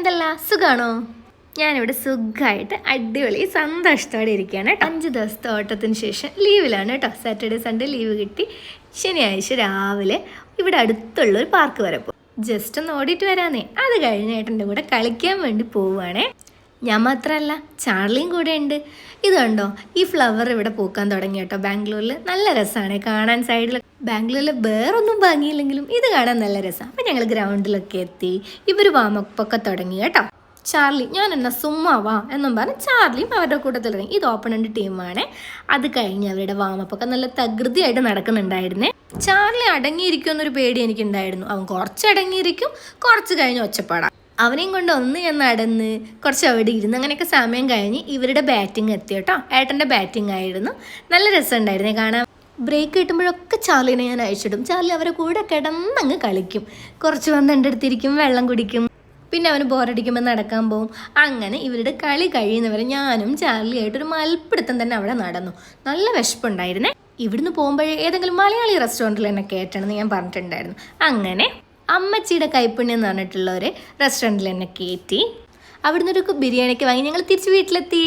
എന്തല്ല സുഖാണോ? ഞാനിവിടെ സുഖമായിട്ട് അടിപൊളി സന്തോഷത്തോടെ ഇരിക്കുകയാണ് കേട്ടോ. 5 ദിവസത്തെ ഓട്ടത്തിന് ശേഷം ലീവിലാണ് കേട്ടോ. സാറ്റർഡേ സൺഡേ ലീവ് കിട്ടി. ശനിയാഴ്ച രാവിലെ ഇവിടെ അടുത്തുള്ളൊരു പാർക്ക് വരെ പോകും. ജസ്റ്റ് ഒന്ന് ഓടിയിട്ട് വരാന്നേ. അത് കഴിഞ്ഞ് ഏട്ടൻ്റെ കൂടെ കളിക്കാൻ വേണ്ടി പോവുകയാണേ. ഞാൻ മാത്രമല്ല, ചാർലിയും കൂടെ ഉണ്ട്. ഇത് കണ്ടോ, ഈ ഫ്ലവർ ഇവിടെ പൂക്കാൻ തുടങ്ങി കേട്ടോ. ബാംഗ്ലൂരിൽ നല്ല രസമാണ് കാണാൻ. സൈഡിൽ ബാംഗ്ലൂരിൽ വേറൊന്നും ഭംഗിയില്ലെങ്കിലും ഇത് കാണാൻ നല്ല രസമാണ്. അപ്പം ഞങ്ങൾ ഗ്രൗണ്ടിലൊക്കെ എത്തി. ഇവർ വാമപ്പൊക്കെ തുടങ്ങി കേട്ടോ. ചാർലി ഞാൻ എന്നാ സുമ്മാവാ എന്നും പറഞ്ഞ് ചാർലിയും അവരുടെ കൂട്ടത്തിൽ തുടങ്ങി. ഇത് ഓപ്പണൻ്റ് ടീമാണ്. അത് കഴിഞ്ഞ് അവരുടെ വാമപ്പൊക്കെ നല്ല തകൃതിയായിട്ട് നടക്കുന്നുണ്ടായിരുന്നേ. ചാർലി അടങ്ങിയിരിക്കുമെന്നൊരു പേടി എനിക്കുണ്ടായിരുന്നു. അവൻ കുറച്ച് അടങ്ങിയിരിക്കും, കുറച്ച് കഴിഞ്ഞ് ഒച്ചപ്പാടാം. അവനെയും കൊണ്ട് ഒന്ന് ഞാൻ നടന്ന് കുറച്ച് അവിടെ ഇരുന്ന് അങ്ങനെയൊക്കെ സമയം കഴിഞ്ഞ് ഇവരുടെ ബാറ്റിംഗ് എത്തി കേട്ടോ. ഏട്ടൻ്റെ ബാറ്റിംഗ് ആയിരുന്നു. നല്ല രസമുണ്ടായിരുന്നേ കാണാൻ. ബ്രേക്ക് കിട്ടുമ്പോഴൊക്കെ ചാർലിനെ ഞാൻ അയച്ചിടും. ചാർലി അവരെ കൂടെ കിടന്നങ്ങ് കളിക്കും. കുറച്ച് വന്ന് എൻ്റെ അടുത്തിരിക്കും, വെള്ളം കുടിക്കും. പിന്നെ അവന് ബോറടിക്കുമ്പോൾ നടക്കാൻ പോവും. അങ്ങനെ ഇവരുടെ കളി കഴിയുന്നവരെ ഞാനും ചാർലിയായിട്ടൊരു മൽപ്പിടുത്തം തന്നെ അവിടെ നടന്നു. നല്ല വിശപ്പുണ്ടായിരുന്നേ. ഇവിടുന്ന് പോകുമ്പോഴേ ഏതെങ്കിലും മലയാളി റെസ്റ്റോറൻറ്റിൽ എന്നെ കയറ്റണമെന്ന് ഞാൻ പറഞ്ഞിട്ടുണ്ടായിരുന്നു. അങ്ങനെ അമ്മച്ചിയുടെ കൈപ്പുണ്യം എന്ന് പറഞ്ഞിട്ടുള്ള ഒരു റെസ്റ്റോറൻറ്റിൽ എന്നെ കയറ്റി. അവിടുന്ന് ഒരു ബിരിയാണിക്ക് വാങ്ങി ഞങ്ങൾ തിരിച്ച് വീട്ടിലെത്തി.